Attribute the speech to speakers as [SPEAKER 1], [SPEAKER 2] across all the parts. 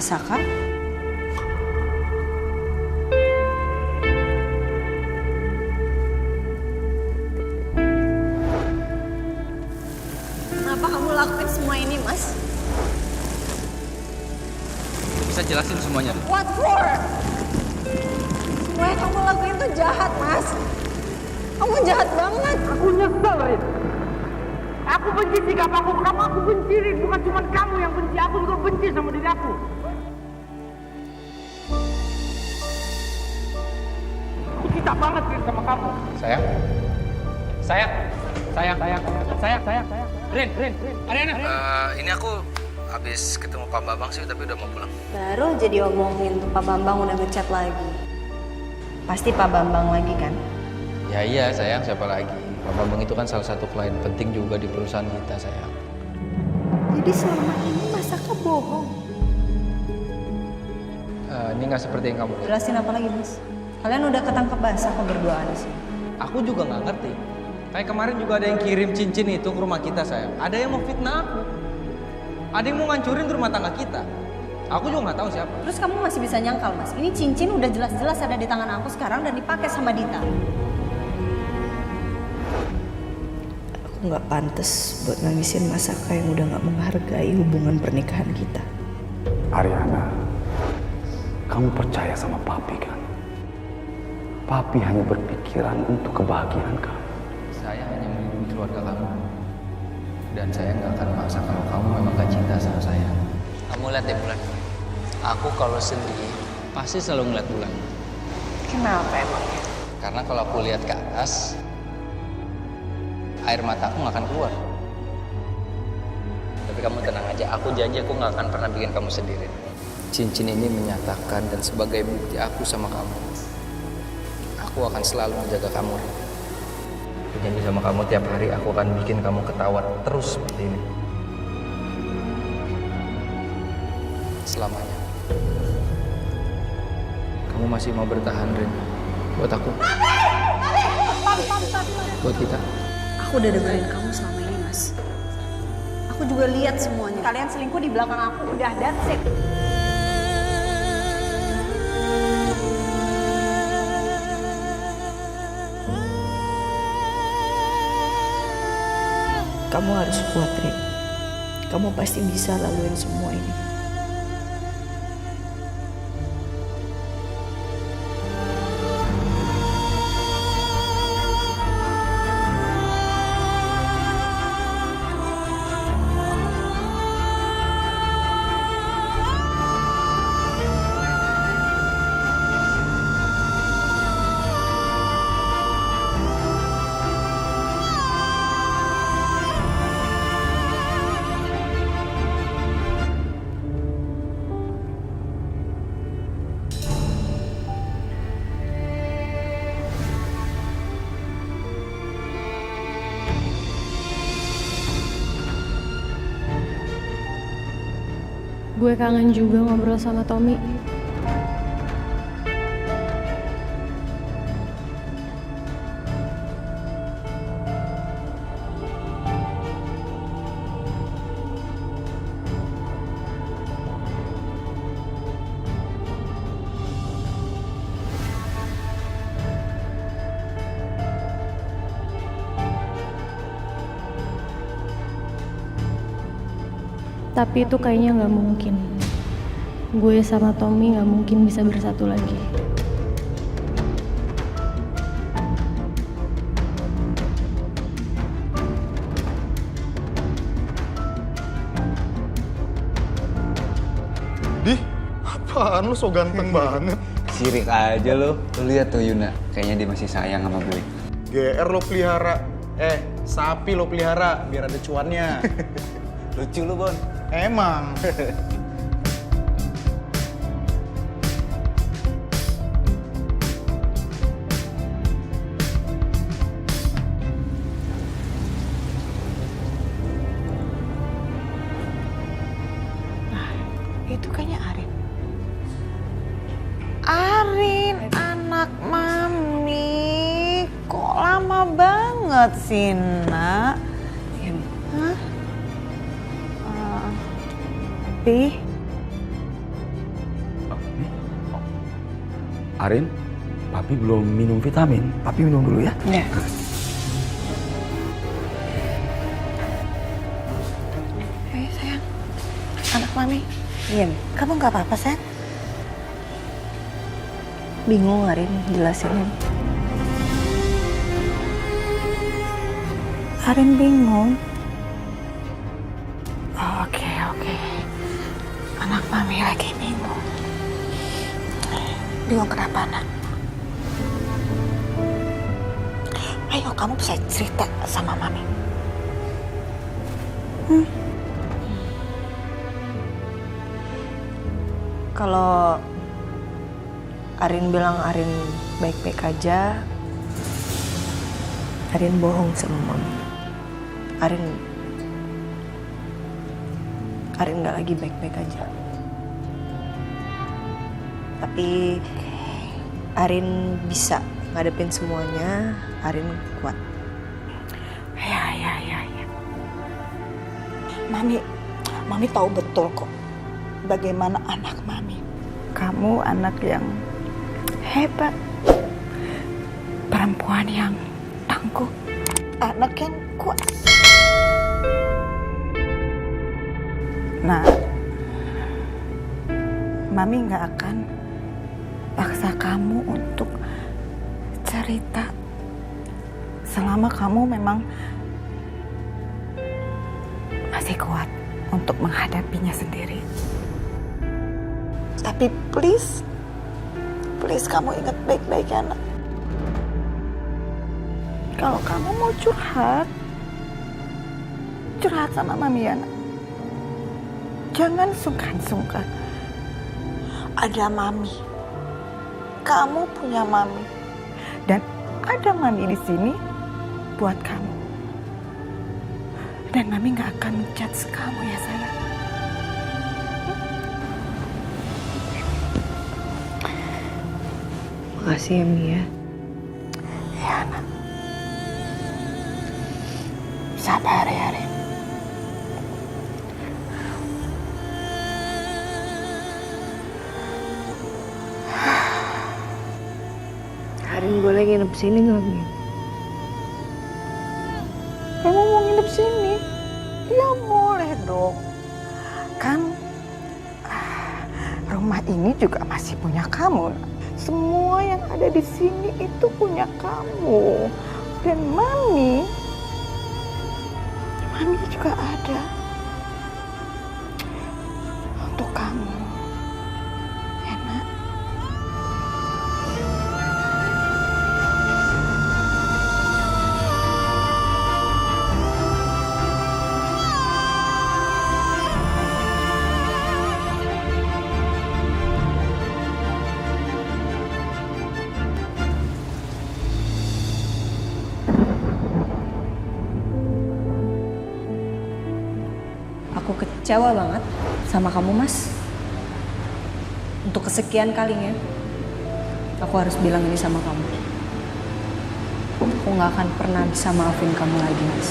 [SPEAKER 1] masakan? Kenapa kamu lakuin semua ini, Mas?
[SPEAKER 2] Bisa jelasin semuanya?
[SPEAKER 1] What for? Semua yang kamu lakuin tuh jahat, Mas. Kamu jahat banget.
[SPEAKER 3] Aku nyesel, Rin. Aku benci sikap aku. Aku benci, Rin. Bukan cuma kamu yang benci. Aku juga benci sama diri aku. Aku cinta banget, Rin, sama kamu.
[SPEAKER 2] Sayang. Rin. Ariana. Ini aku habis ketemu Pak Bambang sih, tapi udah mau pulang.
[SPEAKER 1] Baru aja diomongin tuh Pak Bambang udah ngechat lagi. Pasti Pak Bambang lagi kan?
[SPEAKER 2] Ya iya sayang, siapa lagi? Pak Bambang itu kan salah satu klien penting juga di perusahaan kita sayang.
[SPEAKER 1] Jadi selama ini Masaka bohong.
[SPEAKER 2] Ini nggak seperti yang kamu lihat.
[SPEAKER 1] Jelasin apa lagi, Mas? Kalian udah ketangkep basah kok berduaan sih.
[SPEAKER 2] Aku juga nggak ngerti. Kayak kemarin juga ada yang kirim cincin itu ke rumah kita sayang. Ada yang mau fitnah aku. Ada yang mau ngancurin rumah tangga kita. Aku juga nggak tahu siapa.
[SPEAKER 1] Terus kamu masih bisa nyangkal, Mas? Ini cincin udah jelas-jelas ada di tangan aku sekarang dan dipakai sama Dita. Aku nggak pantas buat nangisin Masaka yang udah nggak menghargai hubungan pernikahan kita.
[SPEAKER 4] Ariana, kamu percaya sama papi kan? Papi hanya berpikiran untuk kebahagiaan kamu.
[SPEAKER 2] Saya hanya melindungi keluarga kamu. Dan saya nggak akan maksa kalau kamu memang gak cinta sama saya. Kamu lihat deh Bulan. Aku kalau sedih pasti selalu ngeliat Bulan.
[SPEAKER 1] Kenapa emangnya?
[SPEAKER 2] Karena kalau aku lihat ke atas, air mataku nggak akan keluar. Tapi kamu tenang aja, aku janji aku nggak akan pernah bikin kamu sendiri. Cincin ini menyatakan dan sebagai bukti aku sama kamu. Aku akan selalu menjaga kamu. Aku janji sama kamu tiap hari aku akan bikin kamu ketawa terus seperti ini. Selamanya. Kamu masih mau bertahan, Rin? Buat aku? Buat kita?
[SPEAKER 1] Aku udah dengerin kamu selama ini, Mas. Aku juga lihat semuanya. Kalian selingkuh di belakang aku, udah, that's it. Kamu harus kuat, Rin. Kamu pasti bisa laluin semua ini.
[SPEAKER 5] Gue kangen juga ngobrol sama Tommy. Tapi itu kayaknya nggak mungkin. Gue sama Tommy nggak mungkin bisa bersatu lagi.
[SPEAKER 6] Dih, apaan lu so ganteng banget?
[SPEAKER 7] Sirik aja lo. Lu lihat tuh Yuna, kayaknya dia masih sayang sama gue.
[SPEAKER 6] GR lo pelihara. Sapi lo pelihara biar ada cuannya.
[SPEAKER 7] Lucu lu, Bon.
[SPEAKER 6] Emang.
[SPEAKER 8] Itu kayaknya Arin. Arin, anak mami. Kok lama banget sih, Nak? Hah? Pi?
[SPEAKER 4] Arin, papi belum minum vitamin. Papi minum dulu ya.
[SPEAKER 8] Ya. Hei sayang, anak mami. Diam. Kamu nggak apa-apa sayang?
[SPEAKER 1] Bingung Arin jelasinnya.
[SPEAKER 8] Arin bingung. Oh, oke. Anak mami lagi bingung. Bingung kenapa, nak? Ayo, kamu bisa cerita sama mami.
[SPEAKER 1] Kalau Arin bilang Arin baik-baik aja, Arin bohong sama mama. Arin nggak lagi baik-baik aja. Tapi Arin bisa ngadepin semuanya. Arin kuat.
[SPEAKER 8] Ya. Mami tahu betul kok bagaimana anak mami. Kamu anak yang hebat, perempuan yang tangguh, anak yang kuat. Nah, mami nggak akan paksa kamu untuk cerita selama kamu memang masih kuat untuk menghadapinya sendiri. Tapi please kamu ingat baik-baik ya, nak. Kalau kamu mau curhat sama mami ya, nak. Jangan sungkan-sungkan. Ada mami. Kamu punya mami. Dan ada mami di sini buat kamu. Dan mami gak akan menjudge kamu ya sayang.
[SPEAKER 1] Makasih ya Mia.
[SPEAKER 8] Ya, nak. Sabar ya, Rin.
[SPEAKER 1] Arin boleh nginep sini nggak Mia?
[SPEAKER 8] Kamu mau nginep sini? Ya boleh dong. Kan rumah ini juga masih punya kamu. Semua yang ada di sini itu punya kamu. Dan mami juga ada untuk kamu. Enak.
[SPEAKER 1] Aku kecewa banget sama kamu, Mas. Untuk kesekian kalinya, aku harus bilang ini sama kamu. Aku nggak akan pernah bisa maafin kamu lagi, Mas.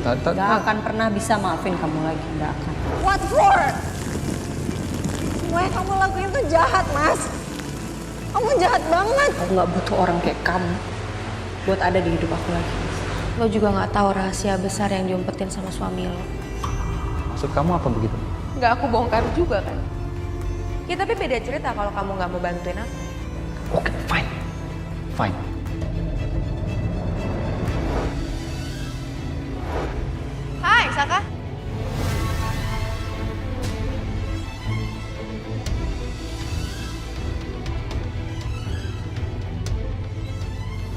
[SPEAKER 1] Nggak akan pernah bisa maafin kamu lagi, nggak akan.
[SPEAKER 8] What for? Semua yang kamu lakuin tuh jahat, Mas. Kamu jahat banget.
[SPEAKER 1] Aku nggak butuh orang kayak kamu buat ada di hidup aku lagi.
[SPEAKER 5] Lo juga nggak tahu rahasia besar yang diumpetin sama suami lo.
[SPEAKER 2] Maksud kamu apa begitu?
[SPEAKER 9] Nggak aku bongkar juga kan. Ya tapi beda cerita kalau kamu nggak mau bantuin aku.
[SPEAKER 2] Oke, fine.
[SPEAKER 9] Hai, Saka.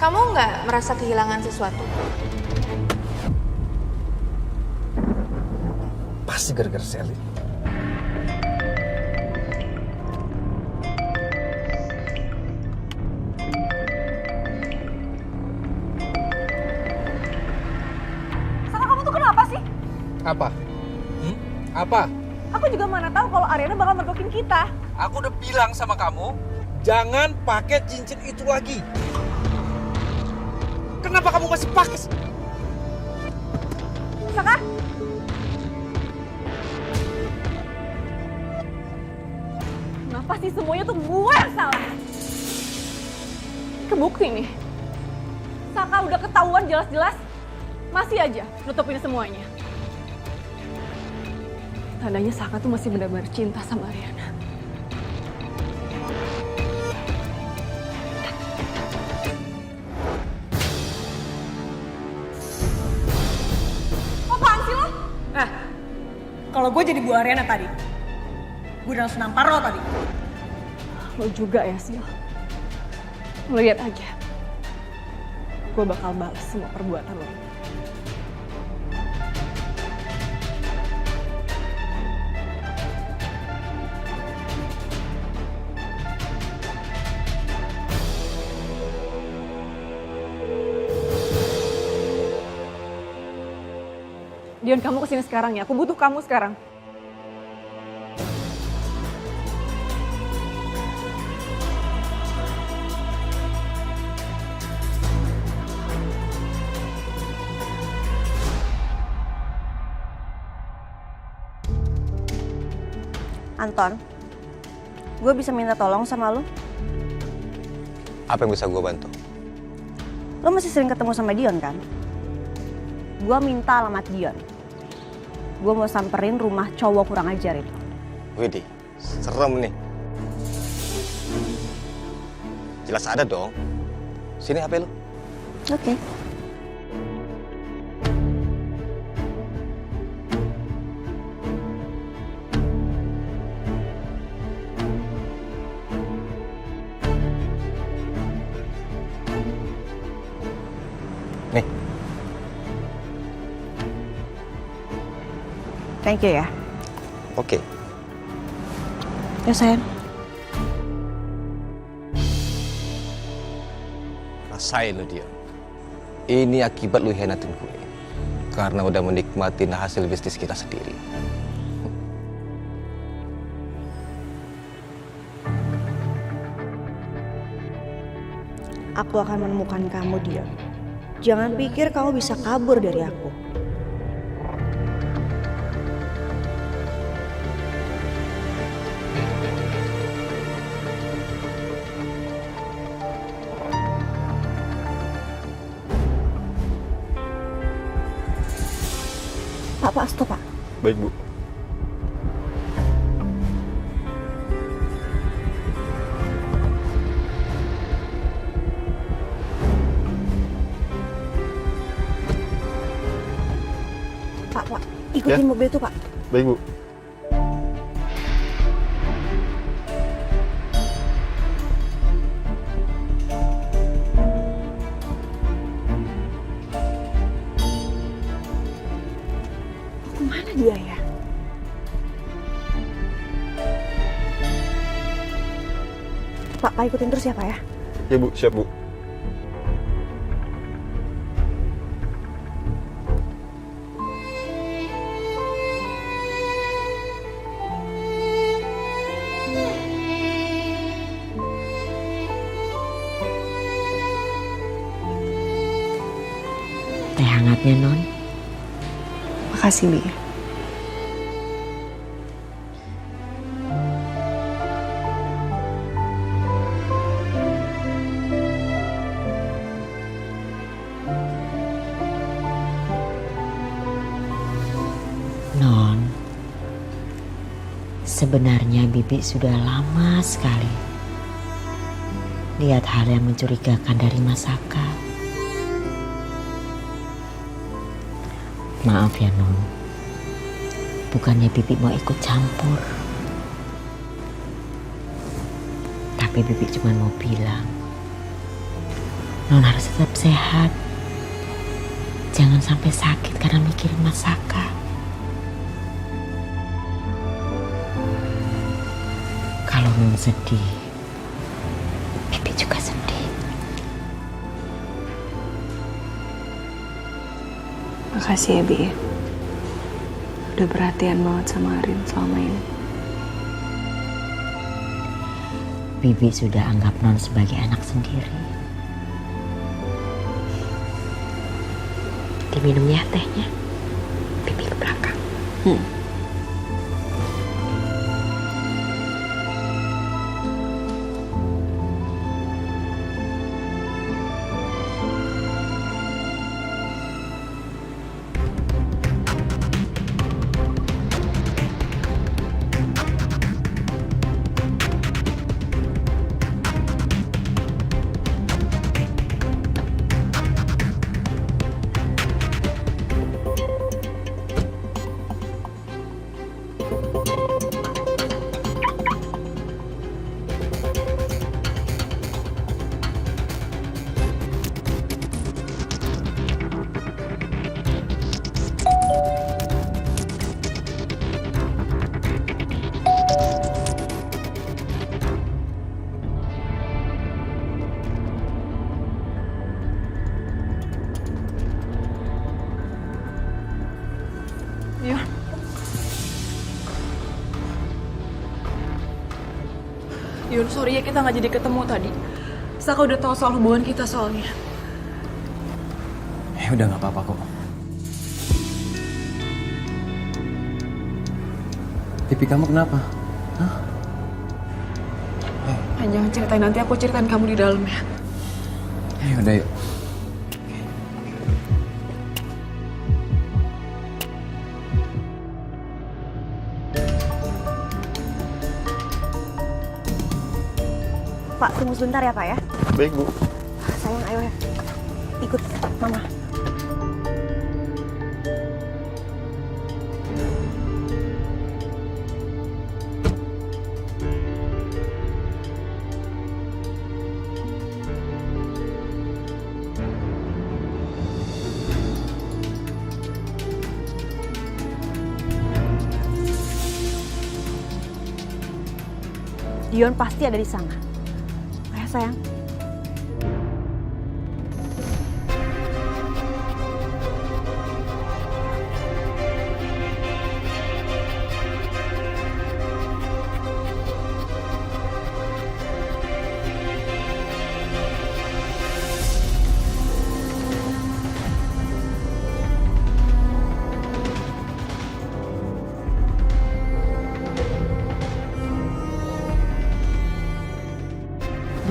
[SPEAKER 9] Kamu nggak merasa kehilangan sesuatu?
[SPEAKER 6] Pasti gara-gara Sally.
[SPEAKER 3] Saka, kamu tuh kenapa sih?
[SPEAKER 6] Apa? Apa?
[SPEAKER 3] Aku juga mana tahu kalau Ariana bakal mergokin kita.
[SPEAKER 6] Aku udah bilang sama kamu, jangan pakai cincin itu lagi. Kenapa kamu masih pakai?
[SPEAKER 3] Saka?
[SPEAKER 9] pasti semuanya tuh gue yang salah. Kebukti nih. Saka udah ketahuan jelas-jelas, masih aja nutupin semuanya. Tandanya Saka tuh masih benar-benar cinta sama Ariana. Apaan sih lo?
[SPEAKER 1] Kalau gue jadi Bu Ariana tadi, gue udah langsung nampar lo tadi.
[SPEAKER 9] Lo juga ya, Sil. Lo lihat aja. Gue bakal balas semua perbuatan lo. Dion, kamu kesini sekarang ya. Aku butuh kamu sekarang.
[SPEAKER 1] Anton, gue bisa minta tolong sama lo?
[SPEAKER 7] Apa yang bisa gue bantu?
[SPEAKER 1] Lo masih sering ketemu sama Dion kan? Gue minta alamat Dion. Gue mau samperin rumah cowok kurang ajar itu.
[SPEAKER 7] Widih, serem nih. Jelas ada dong. Sini HP lu.
[SPEAKER 1] Oke.
[SPEAKER 7] Nih.
[SPEAKER 1] Thank you ya.
[SPEAKER 7] Oke.
[SPEAKER 1] Ya sayang.
[SPEAKER 7] Rasain lu dia. Ini akibat lu hianatin gue. Karena udah menikmatin hasil bisnis kita sendiri.
[SPEAKER 1] Aku akan menemukan kamu, Dion. Jangan pikir kamu bisa kabur dari aku. Pak, stop, Pak.
[SPEAKER 6] Baik, Bu.
[SPEAKER 1] Pak, ikutin mobil itu, Pak.
[SPEAKER 6] Baik, Bu.
[SPEAKER 1] Kemana dia ya? Pak, ikutin terus ya, Pak ya?
[SPEAKER 6] Ya, Bu. Siap, Bu.
[SPEAKER 10] Teh hangatnya, Non.
[SPEAKER 1] Makasih, Bi.
[SPEAKER 10] Non, sebenarnya Bibi sudah lama sekali lihat hal yang mencurigakan dari Mas Saka. Maaf ya, Non. Bukannya Bibi mau ikut campur. Tapi Bibi cuma mau bilang, Non harus tetap sehat. Jangan sampai sakit karena mikirin Mas Saka. Kalau Non sedih, Bibi juga sedih.
[SPEAKER 1] Makasih ya, Bi. Udah perhatian banget sama Arin selama ini.
[SPEAKER 10] Bibi sudah anggap Non sebagai anak sendiri. Diminum ya tehnya. Bibi ke belakang.
[SPEAKER 9] Yun, sorry ya kita nggak jadi ketemu tadi. Saka udah tahu soal hubungan kita soalnya.
[SPEAKER 4] Udah nggak apa-apa kok. Pipi kamu kenapa? Hah?
[SPEAKER 9] Jangan ceritain, nanti aku ceritain kamu di dalam ya.
[SPEAKER 4] Udah yuk.
[SPEAKER 1] Pak, tunggu sebentar ya Pak ya.
[SPEAKER 6] Baik, Bu.
[SPEAKER 1] Sayang, ayo ya. Ikut Mama. Dion pasti ada di sana. Ayo sayang.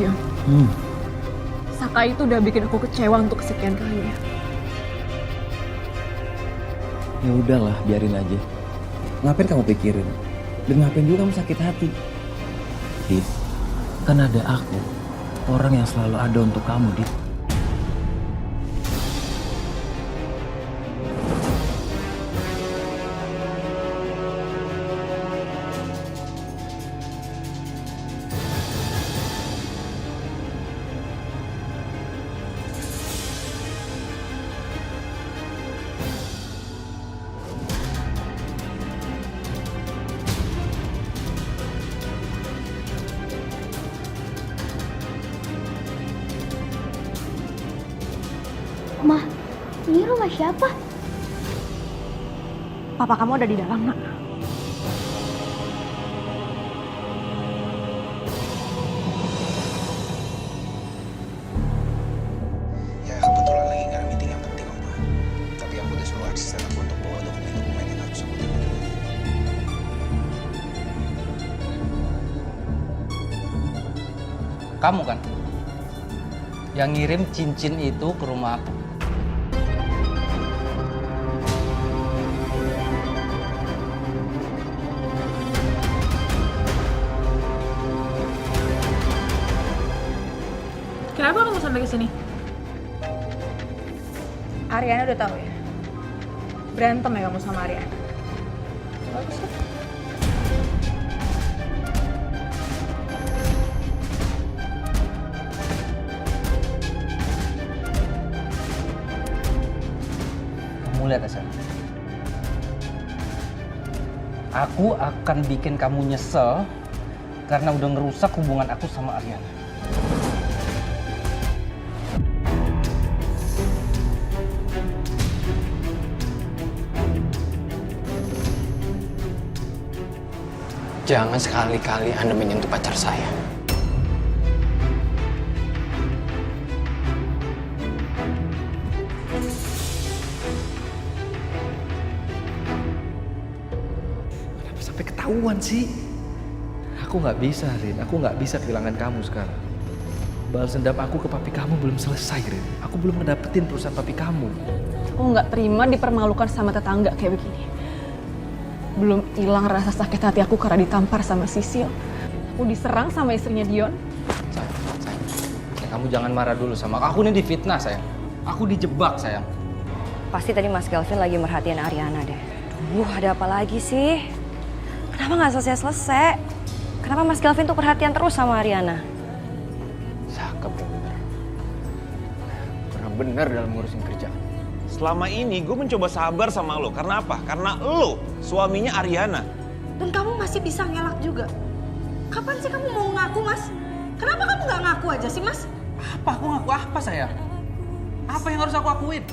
[SPEAKER 9] Dion, Saka itu udah bikin aku kecewa untuk kesekian kalinya.
[SPEAKER 4] Ya udahlah, biarin aja. Ngapain kamu pikirin? Dan ngapain juga kamu sakit hati? Dit, kan ada aku, orang yang selalu ada untuk kamu, Dit.
[SPEAKER 5] Ma, ini rumah siapa?
[SPEAKER 1] Papa kamu ada di dalam, Nak.
[SPEAKER 7] Ya kebetulan lagi nggak ada meeting yang penting, Om. Tapi aku udah suruh asisten aku untuk bawa dokumen-dokumen yang harus aku tunggu.
[SPEAKER 2] Kamu kan yang ngirim cincin itu ke rumah aku.
[SPEAKER 9] Kenapa kamu sampai ke sini? Ariana udah tahu ya? Berantem ya kamu sama Ariana? Bagus ya.
[SPEAKER 2] Kamu lihat Asa. Aku akan bikin kamu nyesel karena udah ngerusak hubungan aku sama Ariana.
[SPEAKER 7] Jangan sekali-kali Anda menyentuh pacar saya.
[SPEAKER 4] Kenapa sampai ketahuan sih? Aku nggak bisa, Rin. Aku nggak bisa kehilangan kamu sekarang. Balas dendam aku ke papi kamu belum selesai, Rin. Aku belum ngedapetin perusahaan papi kamu.
[SPEAKER 9] Aku nggak terima dipermalukan sama tetangga kayak begini. Belum hilang rasa sakit hati aku karena ditampar sama Sisil. Aku diserang sama istrinya Dion.
[SPEAKER 2] Sayang. Kamu jangan marah dulu sama aku. Ini difitnah, sayang. Aku dijebak, sayang.
[SPEAKER 1] Pasti tadi Mas Kelvin lagi merhatiin Ariana deh. Duh, ada apa lagi sih? Kenapa nggak selesai-selesai? Kenapa Mas Kelvin tuh perhatian terus sama Ariana?
[SPEAKER 7] Saka bener dalam ngurusin kerjaan.
[SPEAKER 11] Selama ini gue mencoba sabar sama lo. Karena apa? Karena lo suaminya Ariana.
[SPEAKER 3] Dan kamu masih bisa ngelak juga. Kapan sih kamu mau ngaku, Mas? Kenapa kamu nggak ngaku aja sih, Mas?
[SPEAKER 2] Apa? Aku ngaku apa, sayang? Apa yang harus aku akuin?